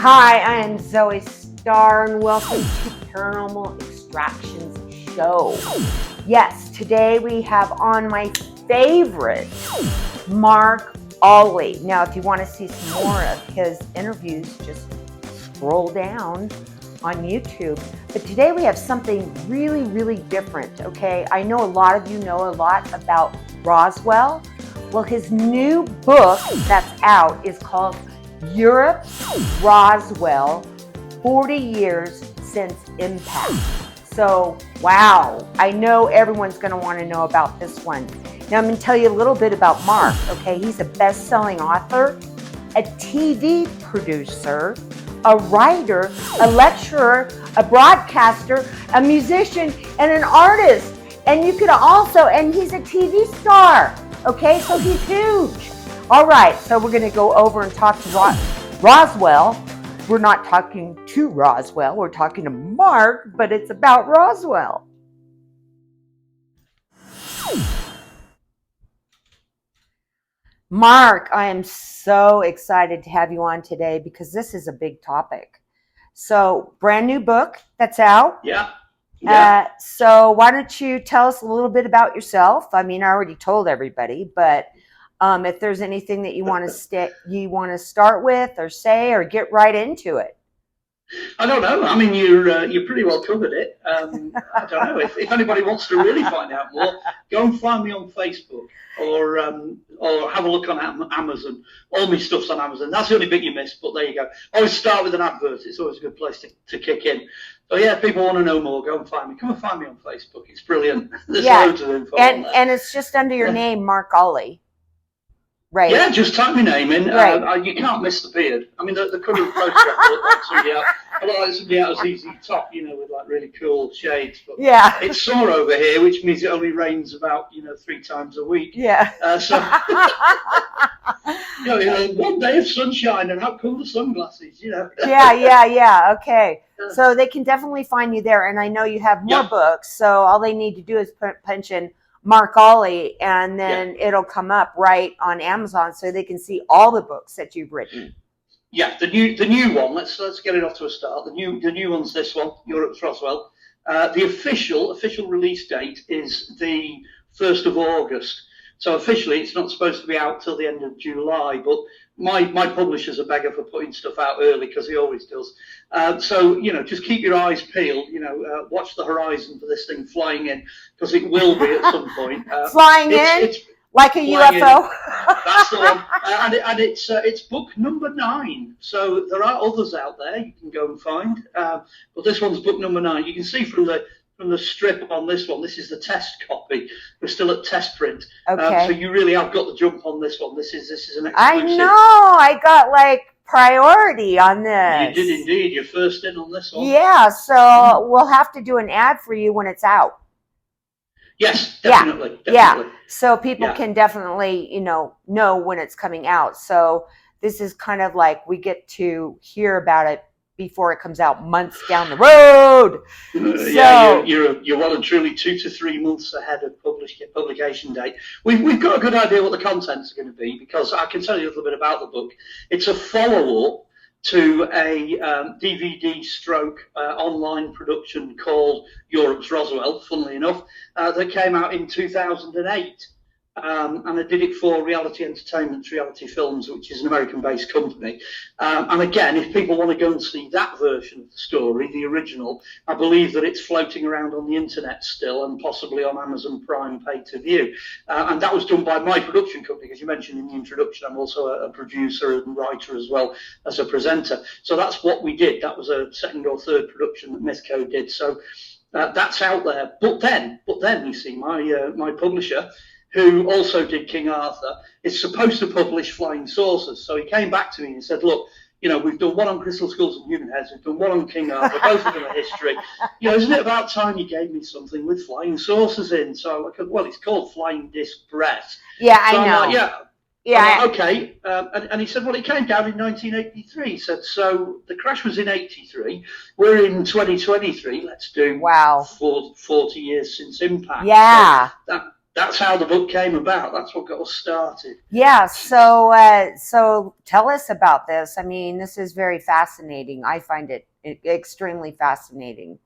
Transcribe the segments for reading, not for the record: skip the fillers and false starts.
Hi, I am Zoe Starr, and welcome to Paranormal Extractions Show. Yes, today we have on my favorite, Marc Olly. Now, if you want to see some more of his interviews, just scroll down on YouTube. But today we have something really, really different, okay? I know a lot of you know a lot about Roswell. Well, his new book that's out is called Europe's Roswell, 40 Years Since Impact. So, wow, I know everyone's going to want to know about this one. Now, I'm going to tell you a little bit about Marc, okay? He's a best-selling author, a TV producer, a writer, a lecturer, a broadcaster, a musician, and an artist. And you could also, and he's a TV star, okay? So he's huge. All right, so we're going to go over and talk to Roswell. We're not talking to Roswell, we're talking to Marc, but it's about Roswell. Marc, I am so excited to have you on today because this is a big topic. So, brand new book that's out. Yeah. So why don't you tell us a little bit about yourself? I mean, I already told everybody, but if there's anything that you want to start with or say or get right into it. I don't know. I mean, you're pretty well covered it. I don't know if anybody wants to really find out more, go and find me on Facebook or have a look on Amazon. All my stuff's on Amazon. That's the only bit you missed, but there you go. Always start with an advert. It's always a good place to kick in. So yeah, if people want to know more, go and find me. Come and find me on Facebook. It's brilliant. There's loads of info on there. And it's just under your name, Marc Olly. Right. Yeah, just type my name in. Right. You can't miss the beard. I mean, the current photograph looked like somebody else. I look like somebody else's easy top, with like really cool shades. But yeah. It's summer over here, which means it only rains about 3 times a week. Yeah. So one day of sunshine, and out come the sunglasses. Yeah. Okay. So they can definitely find you there, and I know you have more books. So all they need to do is punch in Marc Olly, and then it'll come up right on Amazon, so they can see all the books that you've written. Yeah, the new one. Let's get it off to a start. The new one's this one, Europe's Roswell. The official release date is the 1st of August. So officially, it's not supposed to be out till the end of July, but my publisher's a beggar for putting stuff out early because he always does. So just keep your eyes peeled. Watch the horizon for this thing flying in, because it will be at some point. It's like a UFO. That's the one. And it's book number 9. So there are others out there you can go and find. But this one's book number 9. You can see from the strip on this one, this is the test copy. We're still at test print. Okay. So you really have got the jump on this one. This is an exclusive. I know. I got priority on this. You did indeed. You're first in on this one. Yeah. So we'll have to do an ad for you when it's out. Yes, definitely. Yeah. So people can definitely, know when it's coming out. So this is kind of like we get to hear about it before it comes out months down the road. You're well and truly 2 to 3 months ahead of publication date. We've got a good idea what the contents are going to be, because I can tell you a little bit about the book. It's a follow-up to a DVD stroke online production called Europe's Roswell, funnily enough, that came out in 2008. And I did it for Reality Entertainment, Reality Films, which is an American-based company. And again, if people want to go and see that version of the story, the original, I believe that it's floating around on the internet still, and possibly on Amazon Prime pay-to-view. And that was done by my production company, because you mentioned in the introduction, I'm also a producer and writer as well as a presenter. So that's what we did. That was a second or third production that Mythco did. So that's out there. But then you see, my publisher, who also did King Arthur, is supposed to publish Flying Saucers. So he came back to me and said, look, we've done one on Crystal Skulls and Human Heads, we've done one on King Arthur, both of them are history. Isn't it about time you gave me something with flying saucers in? So I said, well, it's called Flying Disc Press. Yeah, so I know. I'm like, yeah. Okay. And he said, well, it came down in 1983. He said, so the crash was in 83. We're in 2023. Let's do 40 years since impact. Yeah. So that's how the book came about. That's what got us started. Yeah. So, so tell us about this. I mean, this is very fascinating. I find it extremely fascinating.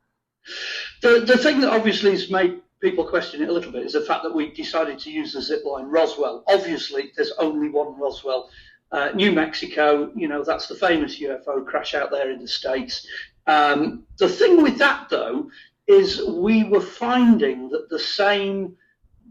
The thing that obviously has made people question it a little bit is the fact that we decided to use the zip line Roswell. Obviously, there's only one Roswell. New Mexico, that's the famous UFO crash out there in the States. The thing with that, though, is we were finding that the same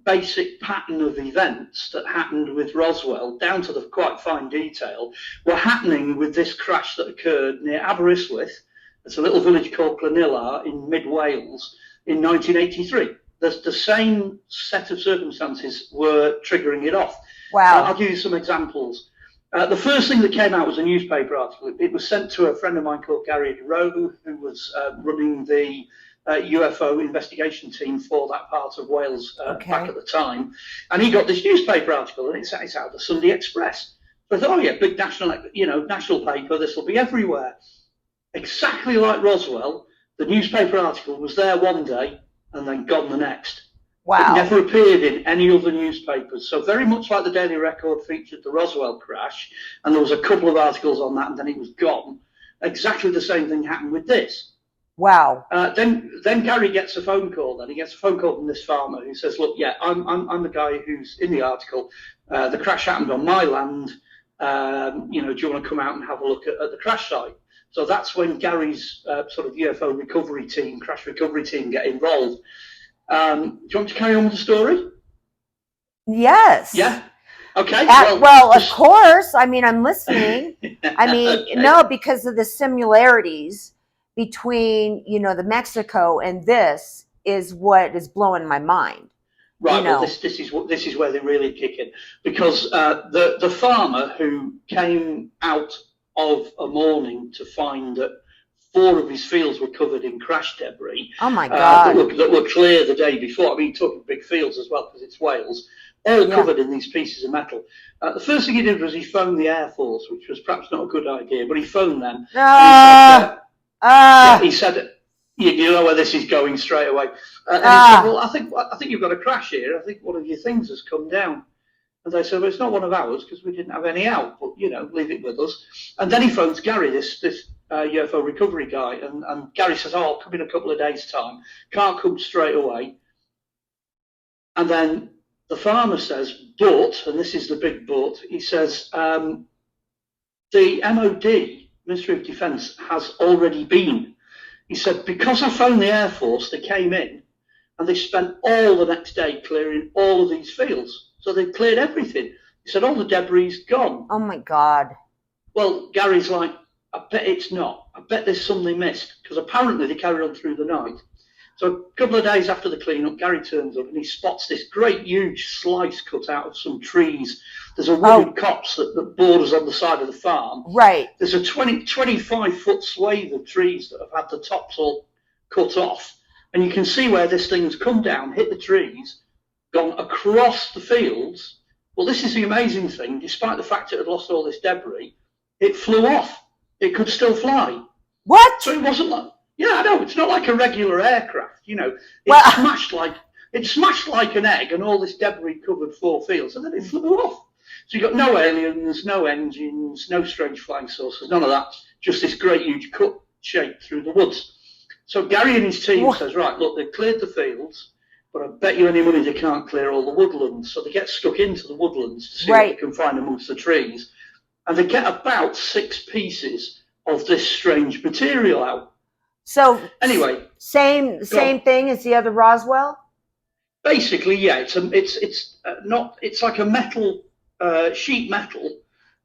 basic pattern of events that happened with Roswell, down to the quite fine detail, were happening with this crash that occurred near Aberystwyth. It's a little village called Llanillar in mid-Wales in 1983. The same set of circumstances were triggering it off. Wow. I'll give you some examples. The first thing that came out was a newspaper article. It was sent to a friend of mine called Gary Rowe, who was running the UFO investigation team for that part of Wales back at the time. And he got this newspaper article, and it's out of the Sunday Express. So I thought, oh yeah, big national paper, this will be everywhere. Exactly like Roswell, the newspaper article was there one day and then gone the next. Wow. It never appeared in any other newspapers. So very much like the Daily Record featured the Roswell crash, and there was a couple of articles on that, and then it was gone. Exactly the same thing happened with this. Wow. Then Gary gets a phone call. Then he gets a phone call from this farmer who says, "Look, yeah, I'm the guy who's in the article. The crash happened on my land. Do you want to come out and have a look at the crash site?" So that's when Gary's sort of UFO recovery team, crash recovery team, get involved. Do you want to carry on with the story? Yes. Yeah. Okay. Well, of course. I mean, I'm listening. I mean, okay. No, because of the similarities between, the Mexico and this is what is blowing my mind. Right. Well, this is where they really kick in, because the farmer who came out of a morning to find that 4 of his fields were covered in crash debris. Oh my God! That were clear the day before. I mean, talking big fields as well, because it's Wales, all covered in these pieces of metal. The first thing he did was he phoned the Air Force, which was perhaps not a good idea, but he phoned them. He said, you know where this is going straight away. And he said, well, I think you've got a crash here. I think one of your things has come down. And they said, well, it's not one of ours because we didn't have any out, but, leave it with us. And then he phones Gary, this UFO recovery guy, and Gary says, I'll come in a couple of days' time. Can't come straight away. And then the farmer says, but, and this is the big but, he says, the MOD, Ministry of Defence, has already been. He said, because I phoned the Air Force, they came in, and they spent all the next day clearing all of these fields. So they cleared everything. He said, all the debris is gone. Oh, my God. Well, Gary's like, I bet it's not. I bet there's some they missed, because apparently they carried on through the night. So a couple of days after the clean-up, Gary turns up and he spots this great, huge slice cut out of some trees. There's a wooded copse that borders on the side of the farm. Right. There's a 25-foot swathe of trees that have had the tops all cut off. And you can see where this thing's come down, hit the trees, gone across the fields. Well, this is the amazing thing. Despite the fact it had lost all this debris, it flew off. It could still fly. What? So it wasn't like, I know, it's not like a regular aircraft, It smashed like an egg, and all this debris covered 4 fields, and then it flew off. So you got no aliens, no engines, no strange flying saucers, none of that. Just this great huge cut shape through the woods. So Gary and his team says, right, look, they've cleared the fields, but I bet you any money they can't clear all the woodlands. So they get stuck into the woodlands to see what they can find amongst the trees. And they get about 6 pieces of this strange material out. So anyway, same thing as the other Roswell? Basically, yeah. It's like a metal, sheet metal,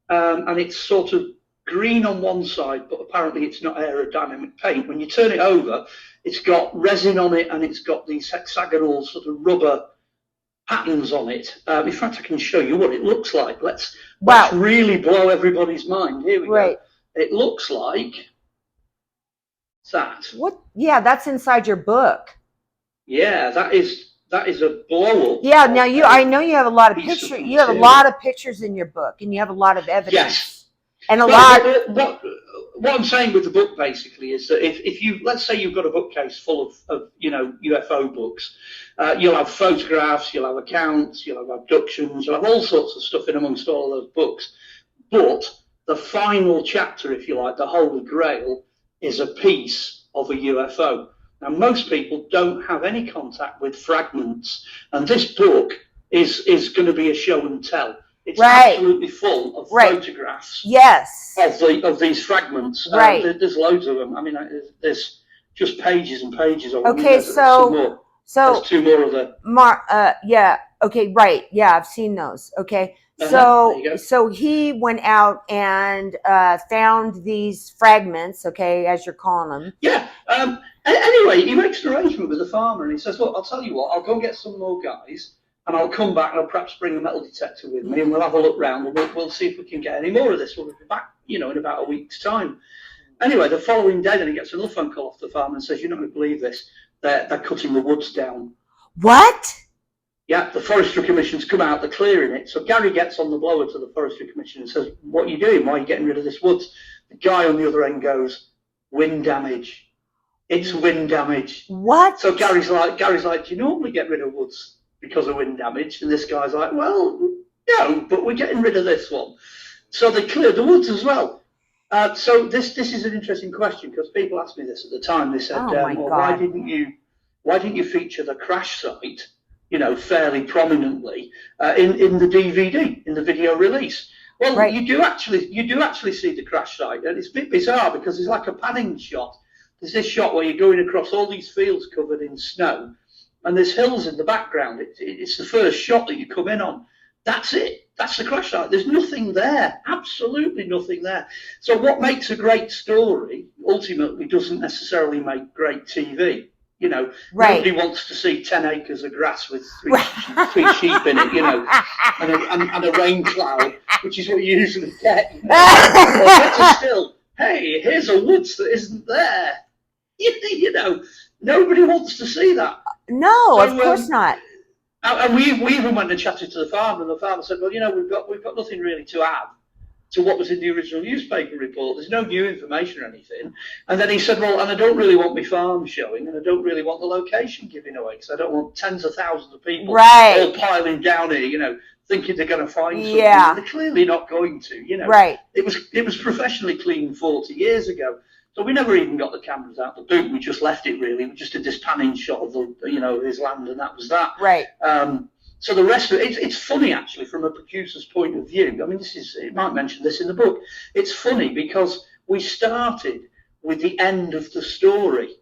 and it's sort of green on one side, but apparently it's not aerodynamic paint. When you turn it over, it's got resin on it, and it's got these hexagonal sort of rubber patterns on it. In fact, I can show you what it looks like. Let's really blow everybody's mind. Here we go. It looks like that. What? Yeah, that's inside your book. Yeah, that is a blow up. Yeah. Now I know you have a lot of pictures. You have a lot of pictures in your book, and you have a lot of evidence. Yes. And a lot. what I'm saying with the book basically is that if you, let's say you've got a bookcase full of UFO books, you'll have photographs, you'll have accounts, you'll have abductions, you'll have all sorts of stuff in amongst all of those books. But the final chapter, if you like, the Holy Grail, is a piece of a UFO. Now, most people don't have any contact with fragments, and this book is going to be a show and tell. It's absolutely full of photographs. Yes. Of these fragments. There's loads of them. I mean, there's just pages and pages of them. Okay, there's 2 more of the yeah. Okay, right. Yeah, I've seen those. Okay. So he went out and found these fragments, okay, as you're calling them. Yeah. Anyway, he makes an arrangement with the farmer, and he says, "Look, I'll tell you what. I'll go and get some more guys, and I'll come back, and I'll perhaps bring a metal detector with me, and we'll have a look round, and we'll see if we can get any more of this. We'll be back, in about a week's time." Anyway, the following day, then he gets another phone call off the farmer and says, "You're not going to believe this. They're cutting the woods down." What? Yeah, the Forestry Commission's come out, they're clearing it. So Gary gets on the blower to the Forestry Commission and says, "What are you doing? Why are you getting rid of this woods?" The guy on the other end goes, "Wind damage. It's wind damage." What? So Gary's like, "Do you normally get rid of woods because of wind damage?" And this guy's like, "Well, no, but we're getting rid of this one." So they cleared the woods as well. So this is an interesting question, because people asked me this at the time. They said, why didn't you feature the crash site, fairly prominently in the DVD, in the video release? Well, you do actually see the crash site, and it's a bit bizarre because it's like a panning shot. There's this shot where you're going across all these fields covered in snow, and there's hills in the background. It's the first shot that you come in on. That's it. That's the crash site. There's nothing there. Absolutely nothing there. So what makes a great story ultimately doesn't necessarily make great TV. Nobody wants to see 10 acres of grass with three sheep in it, and a rain cloud, which is what you usually get. Or better still, hey, here's a woods that isn't there. Nobody wants to see that. No, of course not. And we even went and chatted to the farmer, and the farmer said, "Well, we've got nothing really to add to what was in the original newspaper report. There's no new information or anything." And then he said, "Well, and I don't really want my farm showing, and I don't really want the location giving away, because I don't want tens of thousands of people all piling down here, thinking they're going to find something. Yeah. They're clearly not going to, Right. It was professionally cleaned 40 years ago. So we never even got the cameras out the boot. We just left it, really. We just did this panning shot of his land, and that was that. Right. So the rest of it's funny, actually, from a producer's point of view. I mean, it might mention this in the book. It's funny because we started with the end of the story.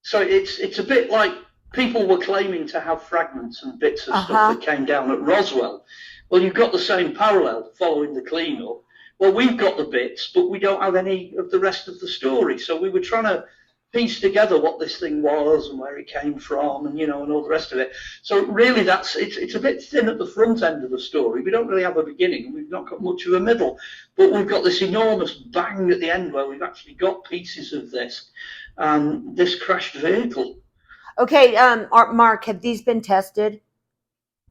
So it's a bit like people were claiming to have fragments and bits of stuff that came down at Roswell. Well, you've got the same parallel following the cleanup. Well, we've got the bits, but we don't have any of the rest of the story. So we were trying to piece together what this thing was and where it came from, and and all the rest of it. So really, it's a bit thin at the front end of the story. We don't really have a beginning, and we've not got much of a middle. But we've got this enormous bang at the end where we've actually got pieces of this crashed vehicle. Okay, Mark, have these been tested?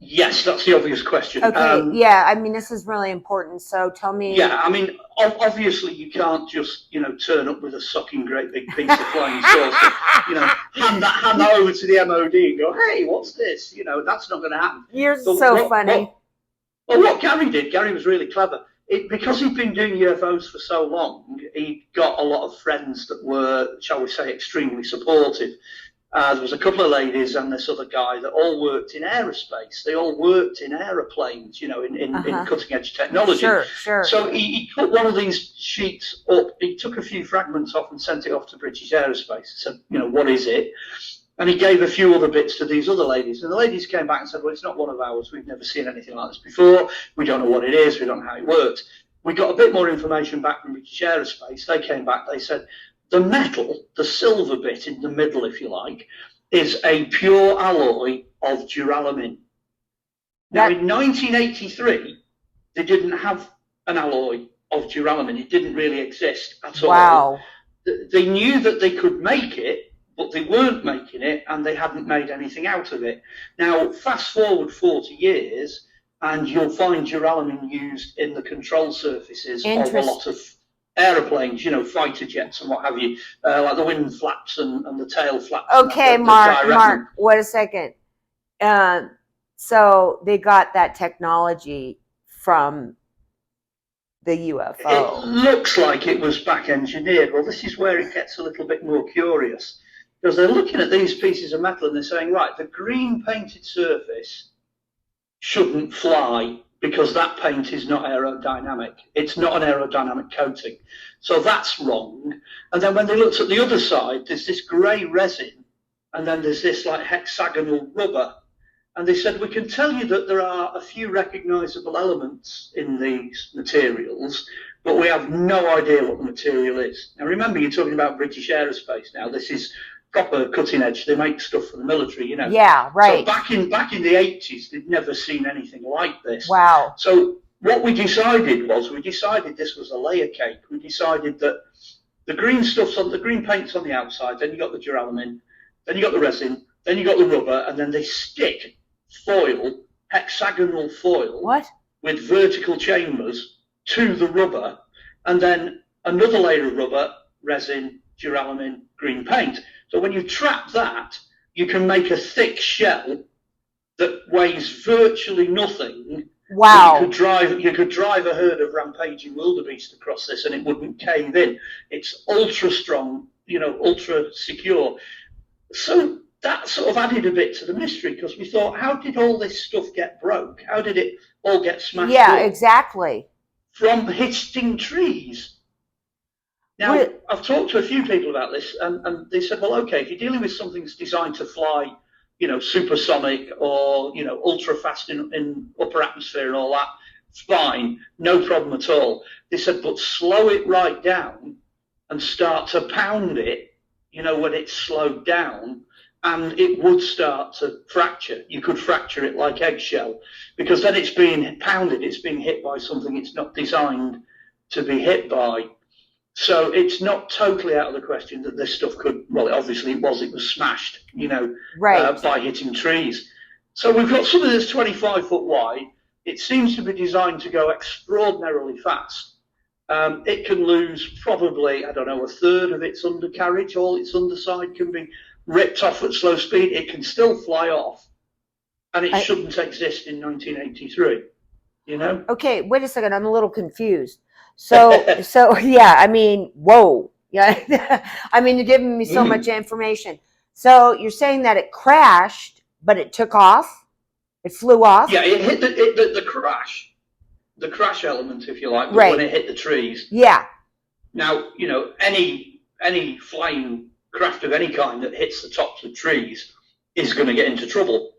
Yes, that's the obvious question. Okay, yeah, I mean, this is really important, so tell me. Yeah, I mean, obviously you can't just, turn up with a sucking great big piece of flying saucer, hand that over to the MOD and go, "Hey, what's this?" That's not going to happen. You're so funny. What Gary did, Gary was really clever. Because he'd been doing UFOs for so long, he got a lot of friends that were, shall we say, extremely supportive. There was a couple of ladies and this other guy that all worked in aerospace. They all worked in aeroplanes, in cutting edge technology. Sure. So he put one of these sheets up. He took a few fragments off and sent it off to British Aerospace. Said, "What is it?" And he gave a few other bits to these other ladies. And the ladies came back and said, "Well, it's not one of ours. We've never seen anything like this before. We don't know what it is. We don't know how it works." We got a bit more information back from British Aerospace. They came back. They said, the metal, the silver bit in the middle, if you like, is a pure alloy of duralumin. Now, in 1983, they didn't have an alloy of duralumin. It didn't really exist at all. Wow. They knew that they could make it, but they weren't making it, and they hadn't made anything out of it. Now, fast forward 40 years, and you'll find duralumin used in the control surfaces of a lot of aeroplanes, fighter jets and what have you, like the wing flaps and the tail flaps. Okay, and Mark, wait a second. So they got that technology from the UFO. It looks like it was back engineered. Well, this is where it gets a little bit more curious, because they're looking at these pieces of metal and they're saying, right, the green painted surface shouldn't fly because that paint is not aerodynamic. It's not an aerodynamic coating. So that's wrong. And then when they looked at the other side, there's this grey resin, and then there's this like hexagonal rubber. And they said, we can tell you that there are a few recognisable elements in these materials, but we have no idea what the material is. Now, remember, you're talking about British Aerospace now. This is proper cutting edge. They make stuff for the military, Yeah, right. So back in the 80s, they'd never seen anything like this. Wow. So what we decided this was a layer cake. We decided that the green paint's on the outside, then you got the duralumin, then you got the resin, then you got the rubber, and then they stick hexagonal foil with vertical chambers to the rubber, and then another layer of rubber, resin, duralumin, green paint. So when you trap that, you can make a thick shell that weighs virtually nothing. Wow. You could drive a herd of rampaging wildebeest across this and it wouldn't cave in. It's ultra strong, ultra secure. So that sort of added a bit to the mystery, because we thought, how did all this stuff get broke? How did it all get smashed up? Yeah, exactly. From hitting trees. Now, I've talked to a few people about this, and they said, well, okay, if you're dealing with something that's designed to fly, supersonic or, ultra fast in upper atmosphere and all that, fine, no problem at all. They said, but slow it right down and start to pound it, when it's slowed down, and it would start to fracture. You could fracture it like eggshell, because then it's being pounded, it's being hit by something it's not designed to be hit by. So it's not totally out of the question that this stuff could, well, obviously it was smashed, by hitting trees. So we've got something that's 25 foot wide. It seems to be designed to go extraordinarily fast. It can lose probably, a third of its undercarriage. All its underside can be ripped off at slow speed. It can still fly off, and it shouldn't exist in 1983. Okay, wait a second. I'm a little confused. So yeah, I mean, whoa. Yeah. I mean, you're giving me so much information. So you're saying that it crashed, but it took off? It flew off? Yeah, it hit the crash element, if you like, right, when it hit the trees. Yeah. Now, any flying craft of any kind that hits the tops of trees is going to get into trouble.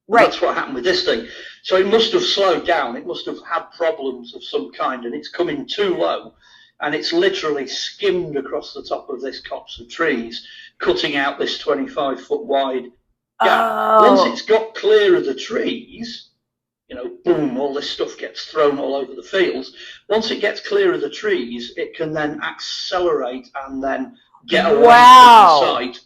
Right. That's what happened with this thing. So it must have slowed down. It must have had problems of some kind, and it's coming too low, and it's literally skimmed across the top of this copse of trees, cutting out this 25 foot wide gap. Oh. Once it's got clear of the trees, boom, all this stuff gets thrown all over the fields. Once it gets clear of the trees, it can then accelerate and then get away from the site.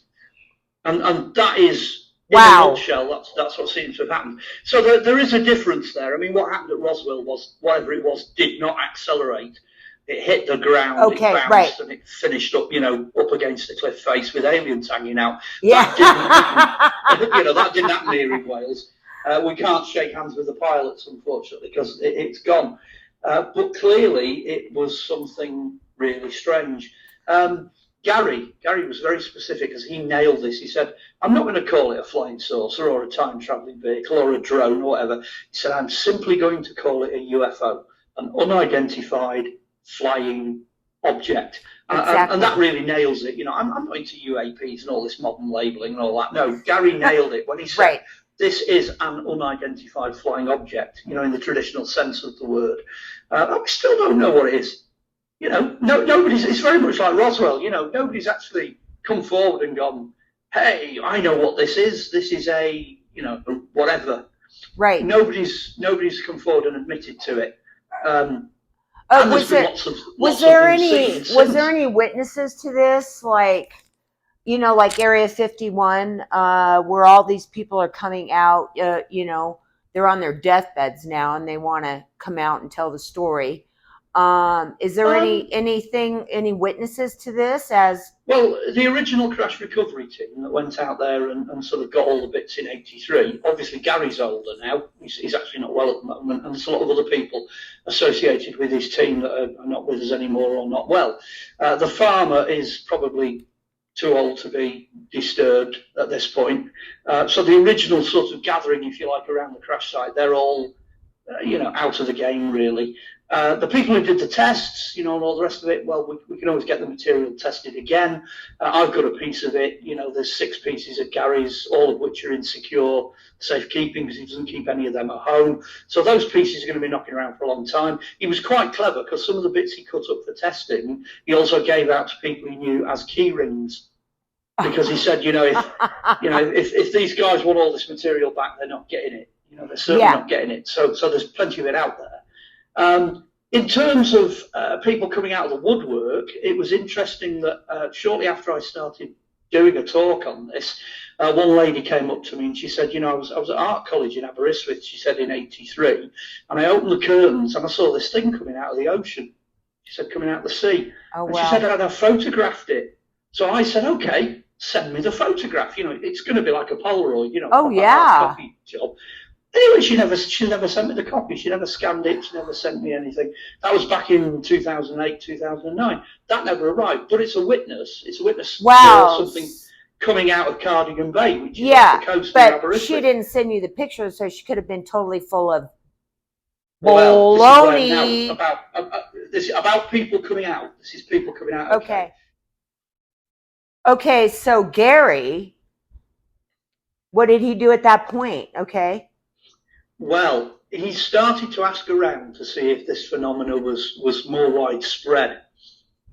And that is, in a nutshell, that's what seems to have happened. So there is a difference there. I mean, what happened at Roswell was, whatever it was, did not accelerate. It hit the ground, it bounced, and it finished up, up against the cliff face with aliens hanging out. Yeah. That didn't happen here in Wales. We can't shake hands with the pilots, unfortunately, because it's gone. But clearly, it was something really strange. Gary was very specific, as he nailed this. He said, I'm not going to call it a flying saucer or a time-traveling vehicle or a drone or whatever. He said, I'm simply going to call it a UFO, an unidentified flying object. Exactly. And that really nails it. I'm not into UAPs and all this modern labeling and all that. No, Gary nailed it when he said, this is an unidentified flying object, in the traditional sense of the word. I still don't know what it is. Nobody's, it's very much like Roswell, nobody's actually come forward and gone, hey, I know what this is. This is a, whatever. Right. Nobody's come forward and admitted to it. Was there any witnesses to this? Like Area 51, where all these people are coming out, they're on their deathbeds now and they want to come out and tell the story. Is there any witnesses to this? As well, the original crash recovery team that went out there and sort of got all the bits in '83. Obviously, Gary's older now; he's actually not well at the moment, and there's a lot of other people associated with his team that are not with us anymore or not well. The farmer is probably too old to be disturbed at this point. So the original sort of gathering, if you like, around the crash site, they're all out of the game, really. The people who did the tests, and all the rest of it, well, we can always get the material tested again. I've got a piece of it. There's 6 pieces of Gary's, all of which are in secure safekeeping because he doesn't keep any of them at home. So those pieces are going to be knocking around for a long time. He was quite clever because some of the bits he cut up for testing, he also gave out to people he knew as key rings. Because he said, if these guys want all this material back, they're not getting it. They're certainly not getting it. So there's plenty of it out there. In terms of people coming out of the woodwork, it was interesting that shortly after I started doing a talk on this, one lady came up to me and she said, I was at art college in Aberystwyth, she said, in '83, and I opened the curtains and I saw this thing coming out of the ocean. She said, coming out of the sea. Oh, and wow. She said, I photographed it. So I said, okay, send me the photograph. It's going to be like a Polaroid, Oh, yeah. copy job. Anyway, she never sent me the copy. She never scanned it. She never sent me anything. That was back in 2008, 2009. That never arrived. But it's a witness. It's a witness Wow. for something coming out of Cardigan Bay, which is off the coast of Aberystwyth. But she didn't send you the picture, so she could have been totally full of baloney. This is about people coming out. This is people coming out. Okay, so Gary, what did he do at that point? Okay. Well, he started to ask around to see if this phenomena was more widespread.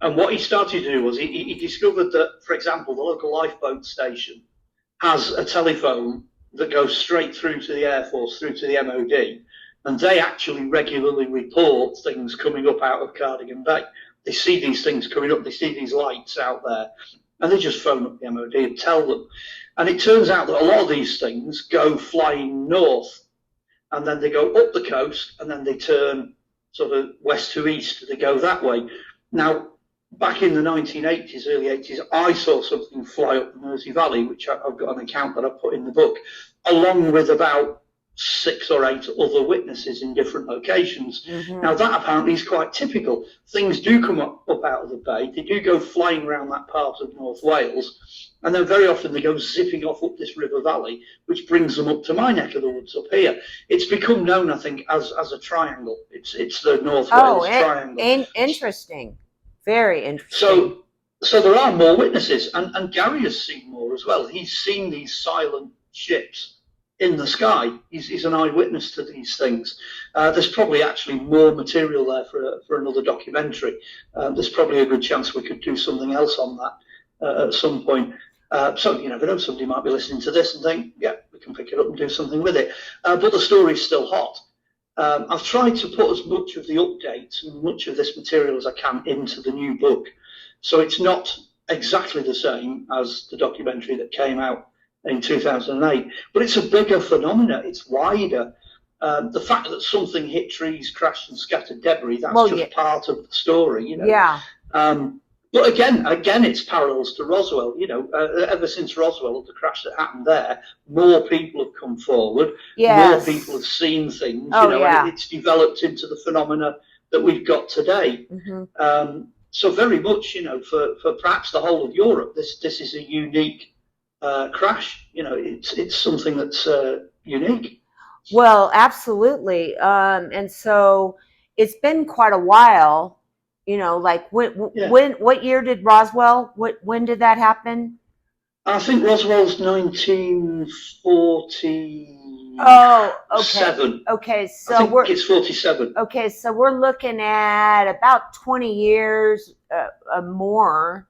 And what he started to do was he discovered that, for example, the local lifeboat station has a telephone that goes straight through to the Air Force, through to the MOD, and they actually regularly report things coming up out of Cardigan Bay. They see these things coming up, they see these lights out there, and they just phone up the MOD and tell them. And it turns out that a lot of these things go flying north, and then they go up the coast, and then they turn sort of west to east. They go that way. Now, back in the 1980s, early 80s, I saw something fly up the Mersey Valley, which I've got an account that I put in the book, along with about 6 or 8 other witnesses in different locations. Mm-hmm. Now, that apparently is quite typical. Things do come up out of the bay. They do go flying around that part of North Wales. And then very often they go zipping off up this river valley, which brings them up to my neck of the woods up here. It's become known, I think, as a triangle. It's the North Wales triangle. Interesting. Very interesting. So there are more witnesses, and Gary has seen more as well. He's seen these silent ships in the sky. He's an eyewitness to these things. There's probably actually more material there for another documentary. There's probably a good chance we could do something else on that at some point. So you never know, somebody might be listening to this and think, yeah, we can pick it up and do something with it. But the story's still hot. I've tried to put as much of the updates and much of this material as I can into the new book. So it's not exactly the same as the documentary that came out in 2008, but it's a bigger phenomena. It's wider. The fact that something hit trees, crashed and scattered debris, that's just part of the story, Yeah. But again, it's parallels to Roswell. Ever since Roswell, the crash that happened there, more people have come forward. Yes. More people have seen things. And it's developed into the phenomena that we've got today. Mm-hmm. So very much, for perhaps the whole of Europe, this is a unique crash. It's something that's unique. Well, absolutely. And so it's been quite a while. Like what year did Roswell? When did that happen? I think Roswell's 1940. Oh, okay. 7. Okay, so I think it's 47. Okay, so we're looking at about 20 years more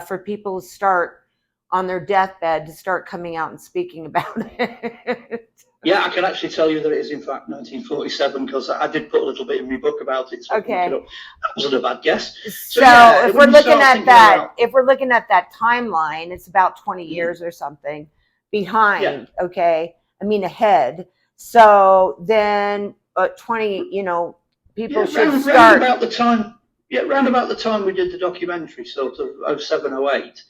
for people to start on their deathbed to start coming out and speaking about it. Yeah, I can actually tell you that it is in fact 1947 because I did put a little bit in my book about it. So okay, that wasn't a bad guess. So if we're looking at that timeline, it's about 20 years or something behind. Yeah. Okay, I mean ahead. So then 20, People Yeah, should round start. about the time. Yeah, round about the time we did the documentary, sort of '07, '08.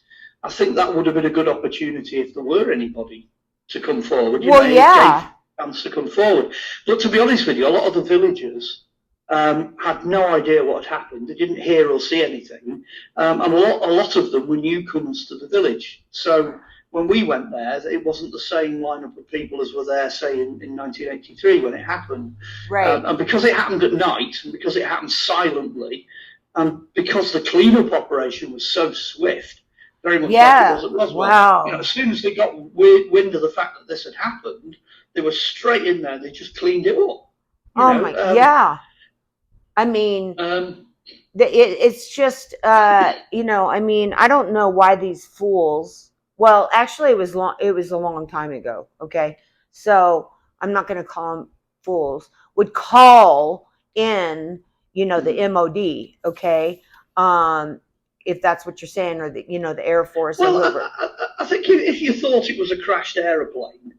I think that would have been a good opportunity if there were anybody to come forward. Well, It gave yeah. chance to come forward. But to be honest with you, a lot of the villagers had no idea what had happened. They didn't hear or see anything, and a lot of them were newcomers to the village. So when we went there, it wasn't the same lineup of people as were there, say, in 1983 when it happened. Right. And because it happened at night, and because it happened silently, and because the cleanup operation was so swift, very much like it Yeah. was at Roswell. Wow. As soon as they got wind of the fact that this had happened, they were straight in there. They just cleaned it up. Oh my. Yeah. I mean, it's just, I mean, I don't know why these fools. Well, actually, it was long. It was a long time ago. Okay, so I'm not going to call them fools. Would call in, the MOD. Okay, if that's what you're saying, or the Air Force or Well, whoever. I think if you thought it was a crashed aeroplane,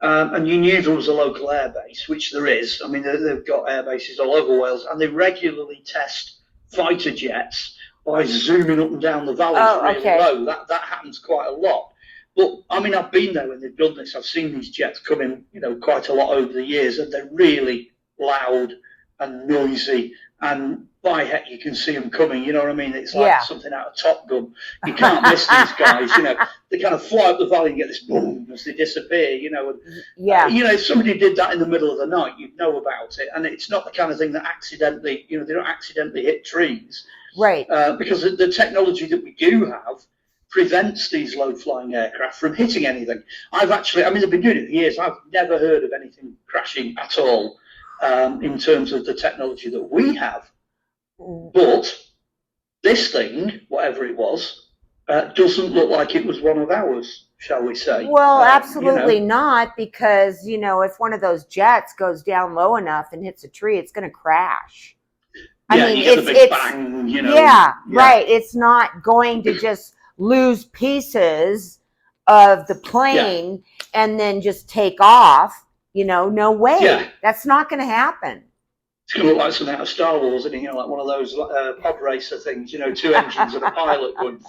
and you knew there was a local airbase, which there is. I mean, they've got air bases all over Wales, and they regularly test fighter jets by zooming up and down the valleys really low. That happens quite a lot. But I mean, I've been there when they've done this. I've seen these jets come in, quite a lot over the years, and they're really loud and noisy. And by heck, you can see them coming. You know what I mean? It's like something out of Top Gun. You can't miss these guys. They kind of fly up the valley and get this boom as they disappear. If somebody did that in the middle of the night, you'd know about it. And it's not the kind of thing that accidentally, they don't accidentally hit trees. Right. Because the technology that we do have prevents these low-flying aircraft from hitting anything. They've been doing it for years. I've never heard of anything crashing at all in terms of the technology that we have. But this thing, whatever it was, doesn't look like it was one of ours, shall we say. Well, absolutely not, because, if one of those jets goes down low enough and hits a tree, it's going to crash. I mean, you get the big bang, Yeah, right. It's not going to just lose pieces of the plane and then just take off. No way. Yeah. That's not going to happen. It's going to look like something out of Star Wars, isn't it? Like one of those pod racer things, 2 engines and a pilot going,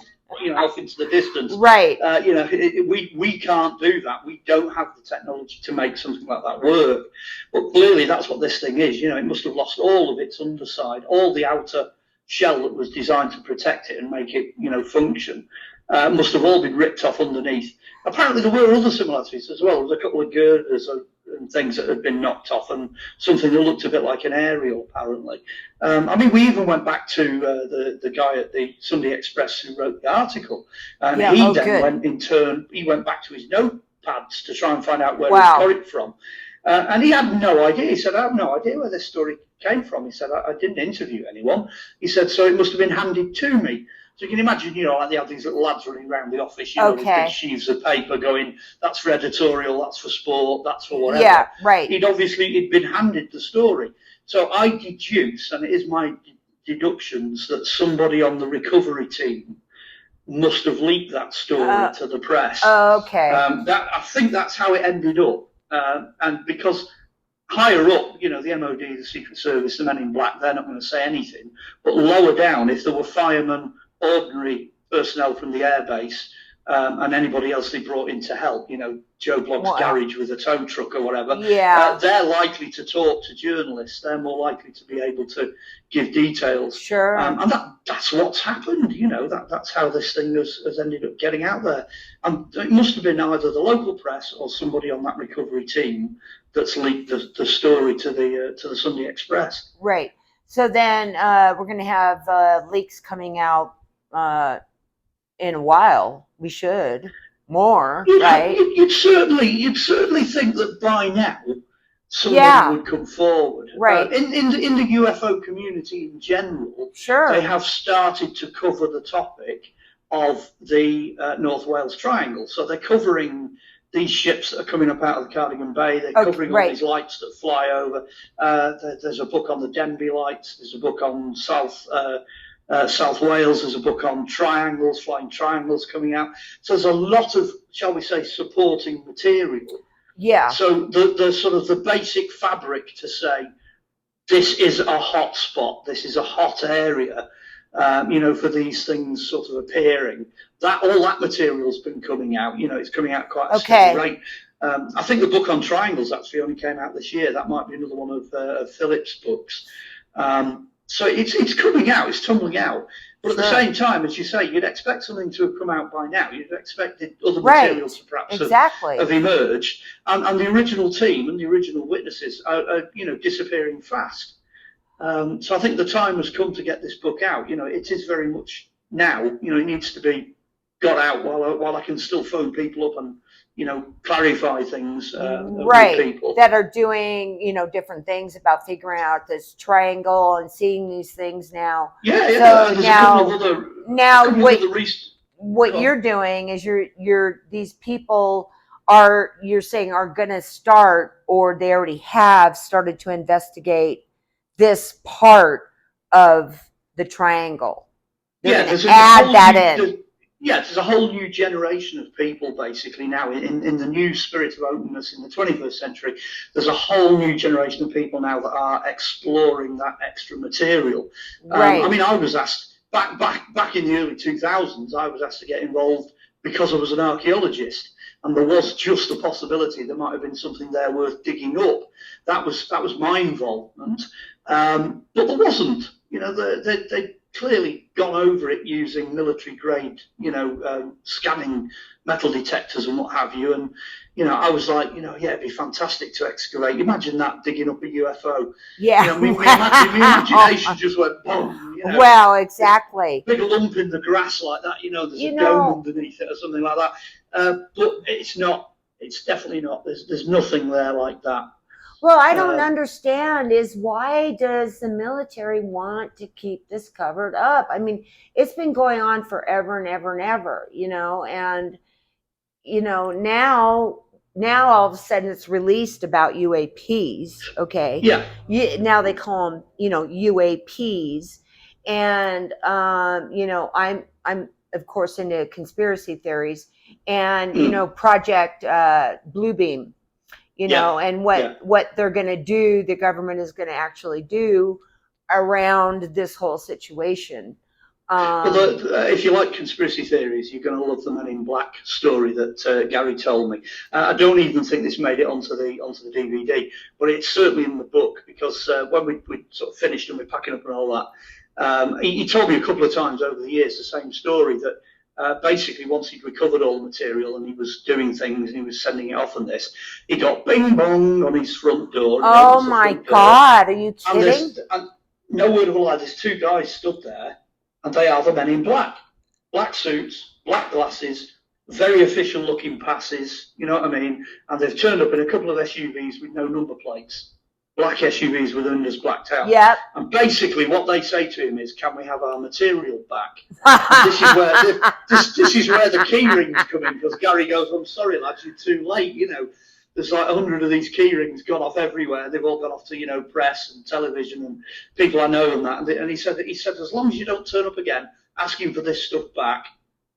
off into the distance. Right. We can't do that. We don't have the technology to make something like that work. But clearly that's what this thing is. It must have lost all of its underside, all the outer shell that was designed to protect it and make it, function. Must have all been ripped off underneath. Apparently there were other similarities as well. There was a couple of girders and things that had been knocked off, and something that looked a bit like an aerial, apparently. We even went back to the guy at the Sunday Express who wrote the article, and he went back to his notepads to try and find out where he got it from. And he had no idea. He said, I have no idea where this story came from. He said, I didn't interview anyone. He said, so it must have been handed to me. So you can imagine, like they have these little lads running around the office, with big sheaves of paper going, that's for editorial, that's for sport, that's for whatever. Yeah, right. He'd been handed the story. So I deduce, and it is my deductions, that somebody on the recovery team must have leaked that story to the press. Okay. I think that's how it ended up. And because higher up, the MOD, the Secret Service, the Men in Black, they're not going to say anything. But lower down, if there were firemen, ordinary personnel from the airbase, and anybody else they brought in to help, Joe Blogg's garage with a tow truck or whatever, they're likely to talk to journalists. They're more likely to be able to give details. Sure. And that's what's happened. That's how this thing has ended up getting out there. And it must have been either the local press or somebody on that recovery team that's leaked the story to the Sunday Express. Right. So then we're going to have leaks coming out in a while. We should more, right? You'd certainly think that by now somebody would come forward. Right. In the UFO community in general, they have started to cover the topic of the North Wales Triangle. So they're covering these ships that are coming up out of the Cardigan Bay. They're covering all these lights that fly over. There's a book on the Denby lights. There's a book on South Wales. There's a book on triangles, flying triangles coming out. So there's a lot of, shall we say, supporting material. Yeah. So the sort of the basic fabric to say this is a hot spot. This is a hot area, for these things sort of appearing. All that material's been coming out. It's coming out quite a steady rate. I think the book on triangles actually only came out this year. That might be another one of Philip's books. So it's coming out. It's tumbling out. But at the same time, as you say, you'd expect something to have come out by now. You'd expect other materials to perhaps have emerged. And the original team and the original witnesses are disappearing fast. So I think the time has come to get this book out. It is very much now. It needs to be got out while I can still phone people up and clarify things with people that are doing different things about figuring out this triangle and seeing these things now. What you're doing is these people you're saying are going to start, or they already have started to investigate this part of the triangle. They're going to add that in. There's a whole new generation of people basically now in the new spirit of openness in the 21st century. There's a whole new generation of people now that are exploring that extra material. I mean, I was asked back in the early 2000s, I was asked to get involved because I was an archaeologist, and there was just a possibility there might have been something there worth digging up. That was my involvement, but there wasn't. They clearly gone over it using military grade, scanning metal detectors and what have you. And, I was like, it'd be fantastic to excavate. Imagine that, digging up a UFO. Yeah. My imagination just went boom. Well, exactly. Big lump in the grass like that, there's a dome underneath it or something like that. But it's definitely not. There's nothing there like that. Well, I don't understand is why does the military want to keep this covered up? I mean, it's been going on forever and ever and ever, and, now all of a sudden it's released about UAPs. Okay. Yeah. Now they call them, UAPs. And, I'm of course into conspiracy theories and, Project Bluebeam. And what they're going to do, the government is going to actually do around this whole situation. If you like conspiracy theories, you're going to love the Men in Black story that Gary told me. I don't even think this made it onto the DVD, but it's certainly in the book because when we sort of finished and we're packing up and all that, he told me a couple of times over the years the same story that. Basically, once he'd recovered all the material and he was doing things and he was sending it off on this, he got bing bong on his front door. Oh my God, are you kidding? And no word of a lie, there's two guys stood there and they are the Men in Black. Black suits, black glasses, very official looking passes, you know what I mean? And they've turned up in a couple of SUVs with no number plates. Black SUVs with windows blacked out. Yep. And basically what they say to him is, can we have our material back? This is where the key rings come in, because Gary goes, I'm sorry lads, you're too late. There's like 100 of these key rings gone off everywhere. They've all gone off to, press and television and people I know and that. And he said, as long as you don't turn up again asking for this stuff back,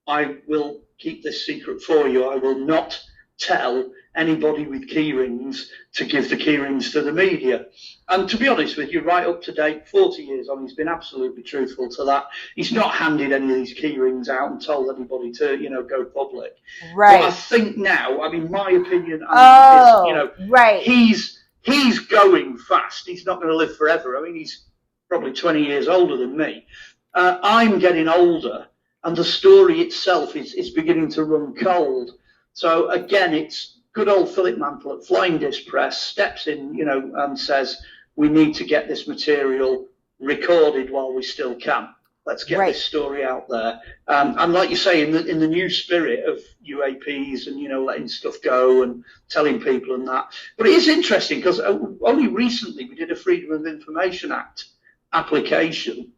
I will keep this secret for you. I will not tell anybody with key rings to give the key rings to the media. And to be honest with you, right up to date, 40 years on, he's been absolutely truthful to that. He's not handed any of these key rings out and told anybody to, go public. Right. But I think now, I mean, my opinion is, right. He's going fast. He's not going to live forever. I mean, he's probably 20 years older than me. I'm getting older, and the story itself is beginning to run cold. So again, it's good old Philip Mantle at Flying Disc Press steps in, and says, we need to get this material recorded while we still can. Let's get this story out there. And like you say, in the new spirit of UAPs and, letting stuff go and telling people and that. But it is interesting because only recently we did a Freedom of Information Act application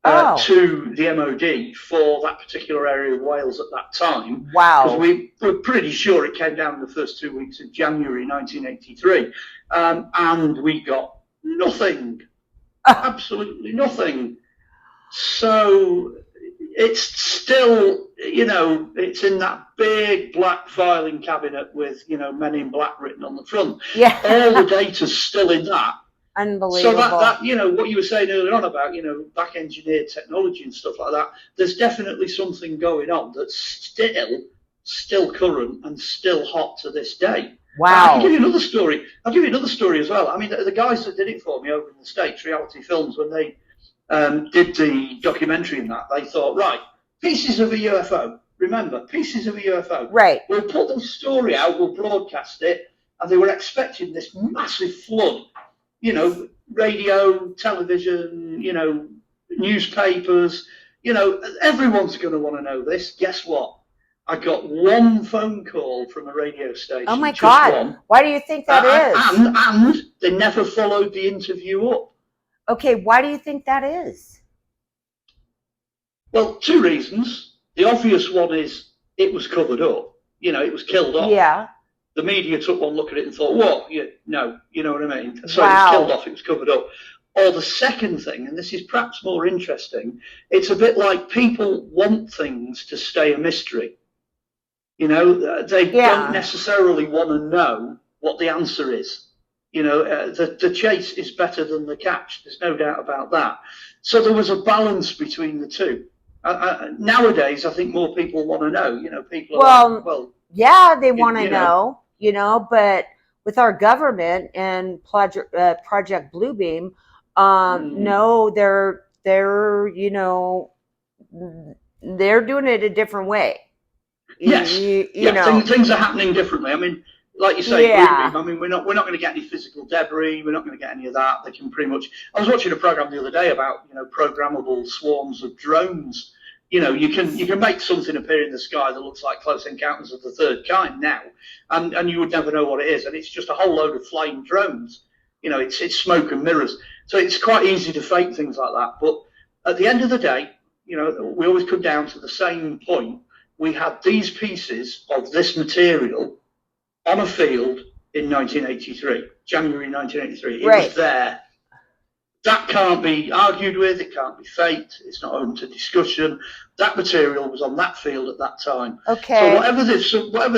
to the MOD for that particular area of Wales at that time. Wow. Because we were pretty sure it came down in the first 2 weeks of January 1983. And we got nothing. Absolutely nothing. So it's still, it's in that big black filing cabinet with, Men in Black written on the front. Yeah. All the data's still in that. Unbelievable. So that what you were saying earlier on about back engineered technology and stuff like that. There's definitely something going on that's still current and still hot to this day. Wow. I can give you another story. I'll give you another story as well. I mean, the guys that did it for me over in the States, Reality Films, when they did the documentary in that, they thought, right, pieces of a UFO. Remember, pieces of a UFO. Right. We'll put the story out, we'll broadcast it, and they were expecting this massive flood. Radio, television, newspapers, everyone's going to want to know this. Guess what? I got one phone call from a radio station. Oh my God. One. Why do you think that is? And they never followed the interview up. Okay, why do you think that is? Well, two reasons. The obvious one is it was covered up. It was killed off. Yeah. The media took one look at it and thought, what? No, you know what I mean? So Wow. It was killed off, it was covered up. Or the second thing, and this is perhaps more interesting, it's a bit like people want things to stay a mystery. They don't necessarily want to know what the answer is. The chase is better than the catch. There's no doubt about that. So there was a balance between the two. Nowadays, I think more people want to know. People are yeah, they want to know. But with our government and Project Bluebeam, no, they're doing it a different way. Yes, things are happening differently. I mean, like you say, Bluebeam, I mean, we're not going to get any physical debris. We're not going to get any of that. They can pretty much. I was watching a program the other day about programmable swarms of drones. You can make something appear in the sky that looks like Close Encounters of the Third Kind now, and you would never know what it is. And it's just a whole load of flying drones. It's smoke and mirrors. So it's quite easy to fake things like that. But at the end of the day, we always come down to the same point. We had these pieces of this material on a field in 1983, January 1983. It was there. That can't be argued with. It can't be faked. It's not open to discussion. That material was on that field at that time. Okay. So whatever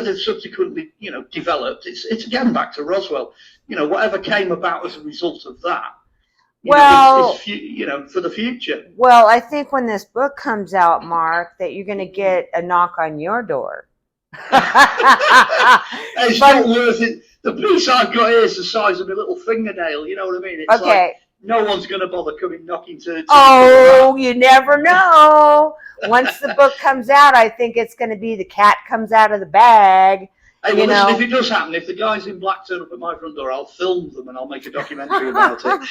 they've subsequently, developed, it's again back to Roswell. Whatever came about as a result of that. It's for the future. Well, I think when this book comes out, Mark, that you're going to get a knock on your door. It's not worth it. The piece I've got here is the size of a little fingernail. You know what I mean? It's like no one's going to bother coming knocking to. You never know. Once the book comes out, I think it's going to be the cat comes out of the bag. Hey, well, listen, if it does happen, if the guys in black turn up at my front door, I'll film them and I'll make a documentary about it.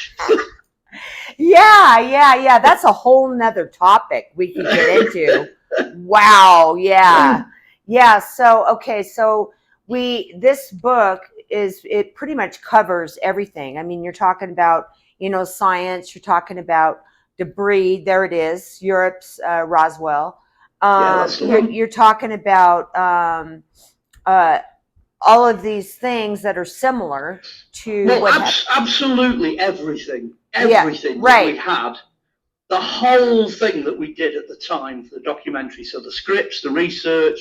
Yeah. That's a whole nother topic we can get into. Wow. Yeah. So this book it pretty much covers everything. I mean, you're talking about, science, you're talking about debris. There it is. Europe's Roswell. You're talking about, all of these things that are similar to absolutely everything that we had, the whole thing that we did at the time for the documentary. So the scripts, the research,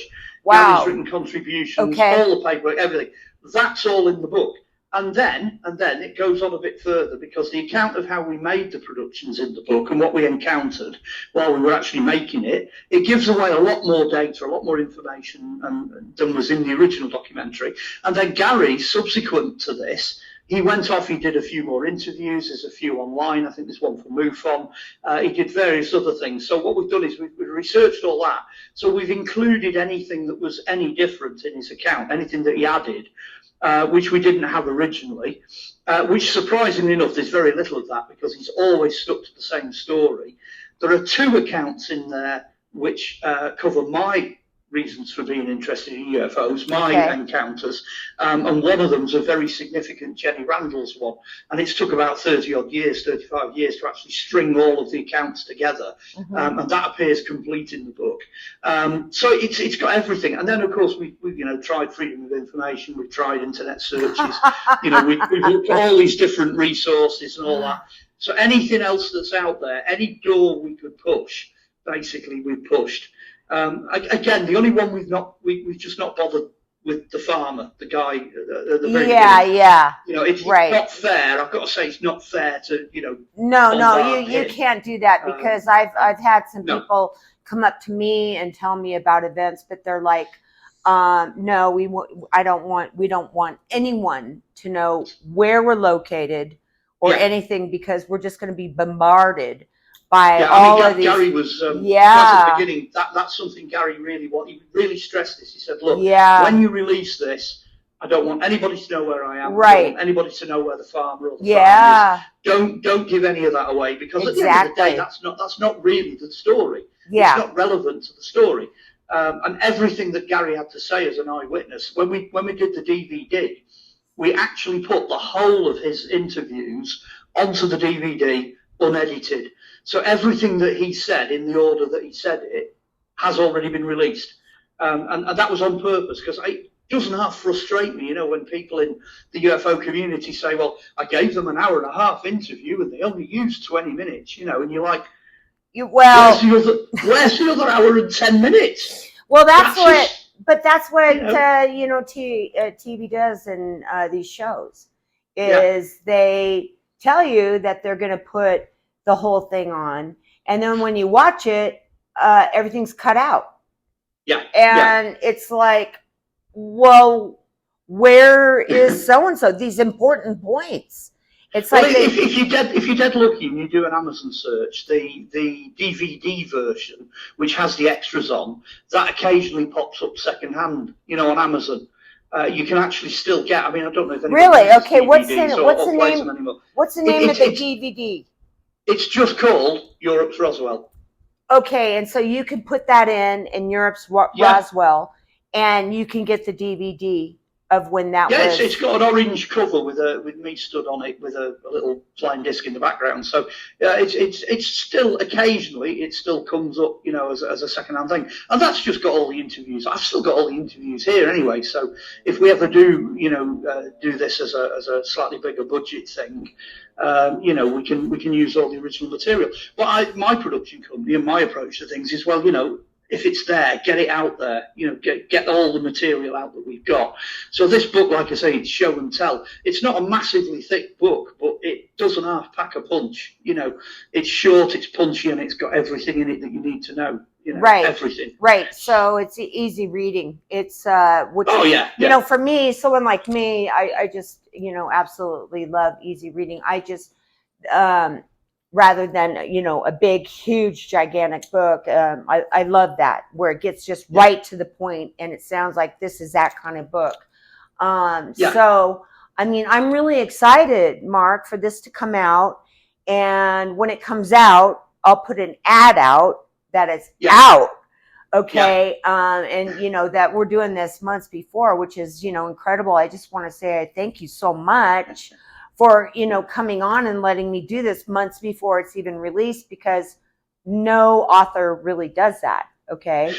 Gary's written contributions, all the paperwork, everything. That's all in the book. And then it goes on a bit further, because the account of how we made the productions in the book and what we encountered while we were actually making it, it gives away a lot more data, a lot more information than was in the original documentary. And then Gary, subsequent to this, he went off, he did a few more interviews, there's a few online, I think there's one for MUFON, he did various other things. So what we've done is we've researched all that. So we've included anything that was any different in his account, anything that he added, which we didn't have originally, which surprisingly enough, there's very little of that because he's always stuck to the same story. There are two accounts in there which cover my reasons for being interested in UFOs, my encounters, and one of them's a very significant Jenny Randall's one, and it's took about 35 years to actually string all of the accounts together, and that appears complete in the book. So it's got everything, and then of course we've tried freedom of information, we've tried internet searches, we've looked at all these different resources and all that. So anything else that's out there, any door we could push, basically we've pushed. Again, the only one we've just not bothered with the farmer, the guy at the very Yeah, beginning. yeah. It's Right. not fair. I've got to say, it's not fair to No, bombard you him. can't do that, because I've had some people come up to me and tell me about events, but they're like, no, we don't want anyone to know where we're located or anything, because we're just going to be bombarded by all of these. Gary was at the beginning. That's something Gary really wanted. He really stressed this. He said, "Look, when you release this, I don't want anybody to know where I am. Right. I don't want anybody to know where the farmer or the farm is. Don't give any of that away, because at the end of the day, that's not really the story. Yeah. It's not relevant to the story." And everything that Gary had to say as an eyewitness, when we did the DVD, we actually put the whole of his interviews onto the DVD unedited. So everything that he said in the order that he said it has already been released. And that was on purpose, because it doesn't half frustrate me, when people in the UFO community say, well, I gave them an hour and a half interview and they only used 20 minutes, and you're like, where's the other hour and 10 minutes? Well, that's what TV does in these shows, is they tell you that they're going to put the whole thing on, and then when you watch it, everything's cut out. And it's like, well, where is so and so? These important points. It's like, if you're dead lucky and you do an Amazon search, the DVD version, which has the extras on, that occasionally pops up secondhand, on Amazon. You can actually still get. I mean, I don't know if anybody really. Okay, what's the name of the DVD? It's just called Europe's Roswell. Okay, and so you can put that in Europe's Roswell, and you can get the DVD of when that was. It's got an orange cover with me stood on it with a little flying disc in the background. So it's still occasionally it still comes up, as a second-hand thing, and that's just got all the interviews. I've still got all the interviews here anyway. So if we ever do do this as a slightly bigger budget thing, we can use all the original material. But my production company and my approach to things is, well, if it's there, get it out there. Get all the material out that we've got. So this book, like I say, it's show and tell. It's not a massively thick book, but it doesn't half pack a punch. It's short, it's punchy, and it's got everything in it that you need to know. Right. Everything. Right. So it's easy reading. It's for me, someone like me, I just absolutely love easy reading. I just rather than a big, huge, gigantic book. I love that, where it gets just right to the point, and it sounds like this is that kind of book. So, I mean, I'm really excited, Mark, for this to come out. And when it comes out, I'll put an ad out that it's out. Okay. And that we're doing this months before, which is, incredible. I just want to say I thank you so much for, coming on and letting me do this months before it's even released, because no author really does that. Okay.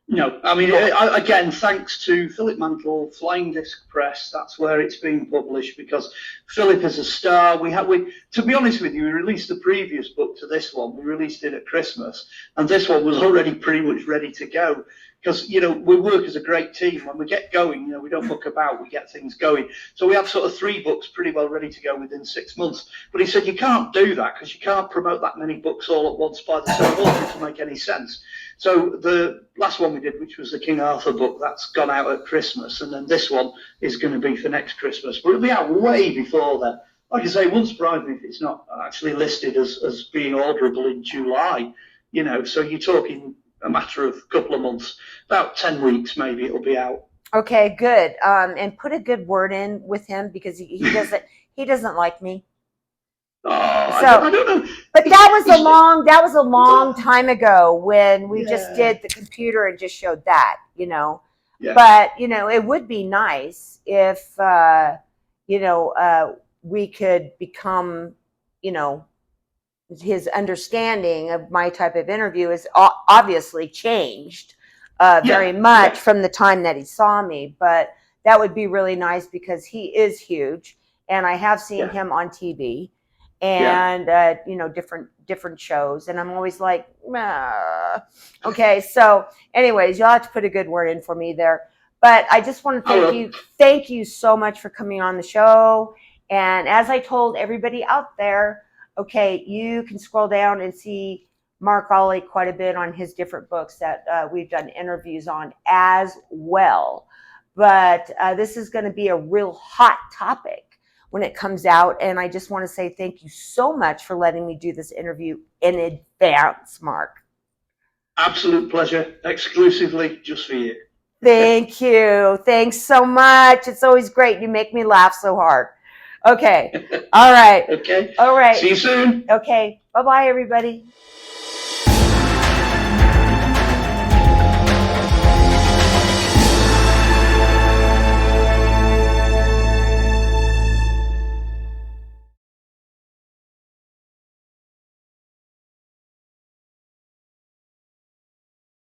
No, I mean, again, thanks to Philip Mantle, Flying Disc Press. That's where it's being published, because Philip is a star. To be honest with you, we released the previous book to this one. We released it at Christmas, and this one was already pretty much ready to go. Because, we work as a great team. When we get going, we don't muck about, we get things going. So we have sort of 3 books pretty well ready to go within 6 months. But he said, you can't do that, because you can't promote that many books all at once by the same author to make any sense. So the last one we did, which was the King Arthur book, that's gone out at Christmas. And then this one is going to be for next Christmas. But it'll be out way before then. Like I say, it won't surprise me if it's not actually listed as being orderable in July. So you're talking a matter of a couple of months, about 10 weeks maybe it'll be out. Okay, good. And put a good word in with him, because he doesn't like me. Oh, I don't know. But that was a long time ago, when we just did the computer and just showed that, But it would be nice if we could become, his understanding of my type of interview is obviously changed very much from the time that he saw me. But that would be really nice, because he is huge, and I have seen him on TV and different shows, and I'm always like, okay. So anyways, you'll have to put a good word in for me there. But I just want to thank you so much for coming on the show. And as I told everybody out there, okay, you can scroll down and see Marc Olly quite a bit on his different books that we've done interviews on as well. But this is going to be a real hot topic when it comes out. And I just want to say thank you so much for letting me do this interview in advance, Marc. Absolute pleasure. Exclusively just for you. Thank you. Thanks so much. It's always great. You make me laugh so hard. Okay. All right. Okay. All right. See you soon. Okay. Bye-bye, everybody.